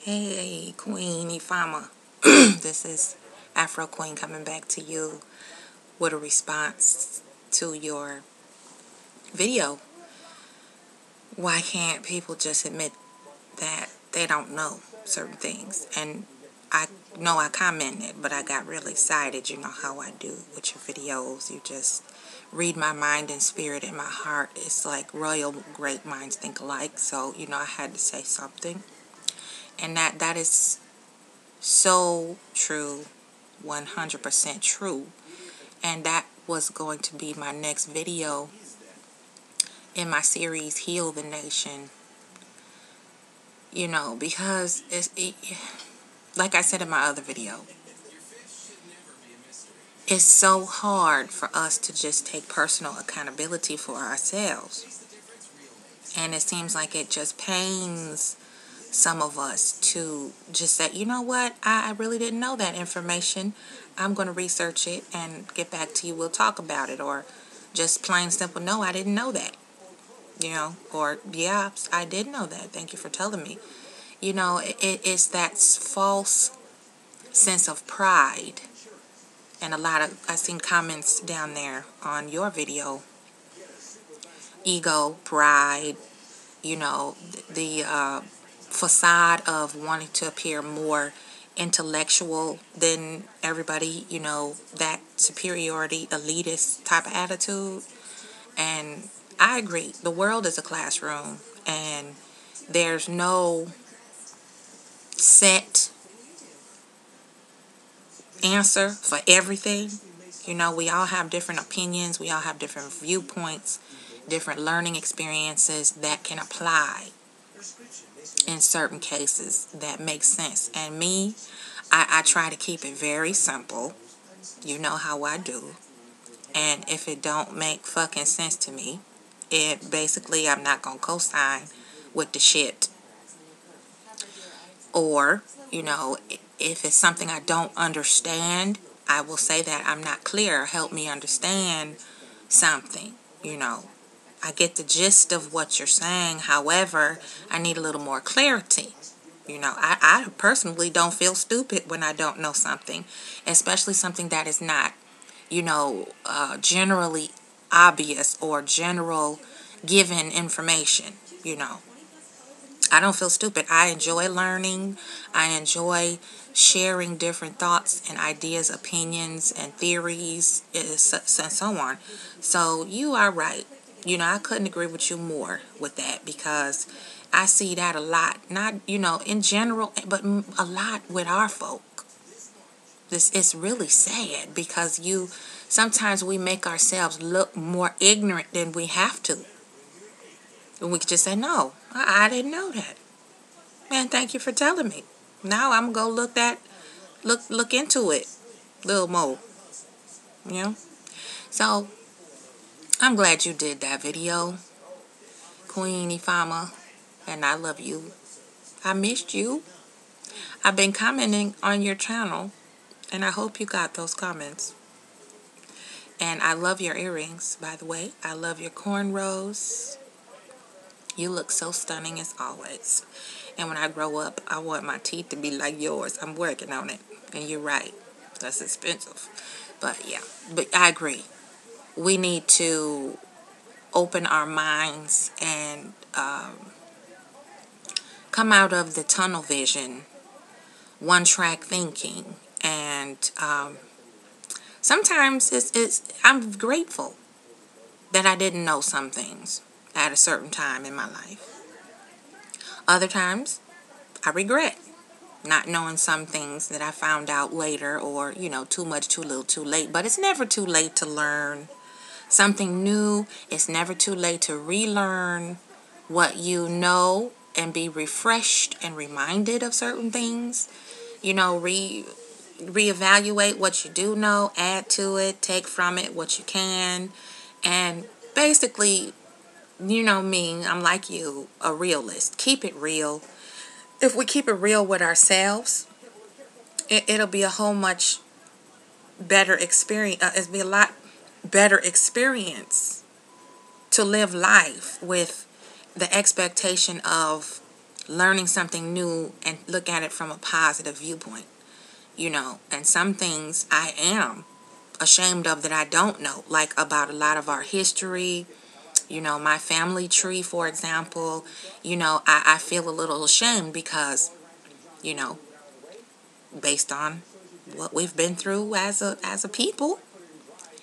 Hey, Queen IFAMA. This is Afro Queen coming back to you with a response to your video. Why can't people just admit that they don't know certain things? And I know I commented, but I got really excited. You know how I do with your videos. You just read my mind and spirit and my heart. It's like royal great minds think alike. So, I had to say something. And that is so true, 100% true. And that was going to be my next video in my series Heal the Nation. Because like I said in my other video, it's so hard for us to just take personal accountability for ourselves. And it seems like it just pains some of us to just say, you know what, I really didn't know that information. I'm going to research it and get back to you. We'll talk about it. Or just plain simple, no, I didn't know that. Or yeah, I did know that. Thank you for telling me. It's that false sense of pride. And I've seen comments down there on your video. Ego, pride, the facade of wanting to appear more intellectual than everybody, that superiority, elitist type of attitude. And I agree. The world is a classroom, and there's no set answer for everything. We all have different opinions. We all have different viewpoints, different learning experiences that can apply in certain cases that make sense. And me, I try to keep it very simple. You know how I do. And if it don't make fucking sense to me, it basically, I'm not going to co-sign with the shit. Or, if it's something I don't understand, I will say that I'm not clear. Help me understand something. I get the gist of what you're saying. However, I need a little more clarity. I personally don't feel stupid when I don't know something, especially something that is not, generally obvious or general given information. I don't feel stupid. I enjoy learning. I enjoy sharing different thoughts and ideas, opinions, and theories, and so on. So you are right. I couldn't agree with you more with that, because I see that a lot. Not, in general, but a lot with our folk. It's really sad, because sometimes we make ourselves look more ignorant than we have to. And we could just say, no, I didn't know that. Man, thank you for telling me. Now I'm going to look into it a little more. So, I'm glad you did that video, Queen IFAMA, and I love you. I missed you. I've been commenting on your channel, and I hope you got those comments. And I love your earrings, by the way. I love your cornrows. You look so stunning as always. And when I grow up, I want my teeth to be like yours. I'm working on it. And you're right. That's expensive. But yeah. But I agree. We need to open our minds and come out of the tunnel vision, one-track thinking. And sometimes I'm grateful that I didn't know some things at a certain time in my life. Other times, I regret not knowing some things that I found out later, or, too much, too little, too late. But it's never too late to learn something new. It's never too late to relearn what you know and be refreshed and reminded of certain things. Reevaluate what you do know, add to it, take from it what you can. And basically, me, I'm like you, a realist. Keep it real. If we keep it real with ourselves, it'll be a whole much better experience. It'll be a lot better experience to live life with the expectation of learning something new and look at it from a positive viewpoint, and some things I am ashamed of that I don't know, like about a lot of our history, my family tree, for example. I feel a little ashamed because, you know, based on what we've been through as a people,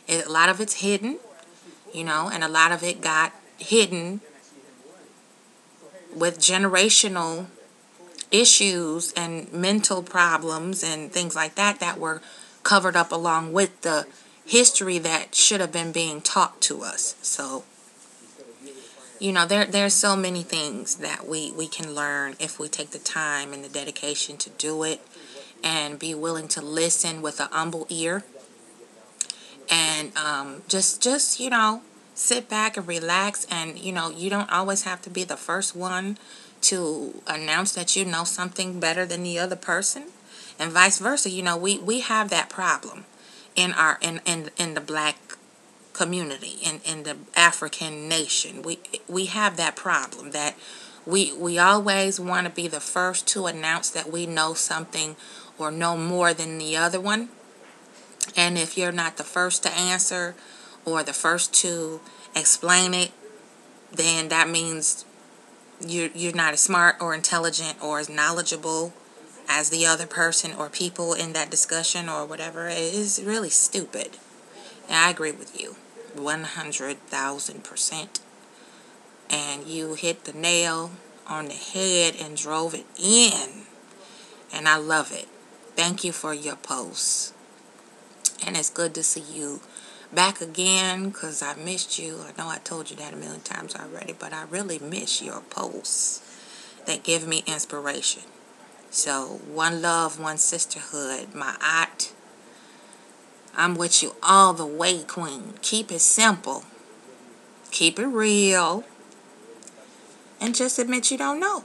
a lot of it's hidden, and a lot of it got hidden with generational issues and mental problems and things like that were covered up along with the history that should have been being taught to us. So, there's so many things that we can learn if we take the time and the dedication to do it and be willing to listen with an humble ear and just sit back and relax. And you don't always have to be the first one to announce that you know something better than the other person, and vice versa. We have that problem in our in the black community, in the African nation. We have that problem that we always want to be the first to announce that we know something or know more than the other one. And if you're not the first to answer or the first to explain it, then that means you're not as smart or intelligent or as knowledgeable as the other person or people in that discussion or whatever. It is really stupid. And I agree with you 100,000%. And you hit the nail on the head and drove it in. And I love it. Thank you for your posts. And it's good to see you back again, because I missed you. I know I told you that a million times already, but I really miss your posts that give me inspiration. So, one love, one sisterhood. My aunt, I'm with you all the way, queen. Keep it simple. Keep it real. And just admit you don't know.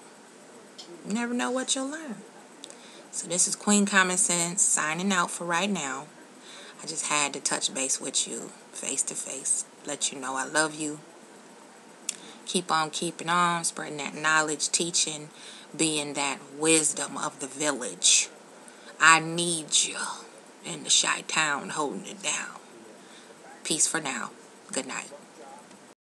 You never know what you'll learn. So this is Queen Common Sense signing out for right now. I just had to touch base with you face to face. Let you know I love you. Keep on keeping on, spreading that knowledge, teaching, being that wisdom of the village. I need you in the Chi-Town holding it down. Peace for now. Good night.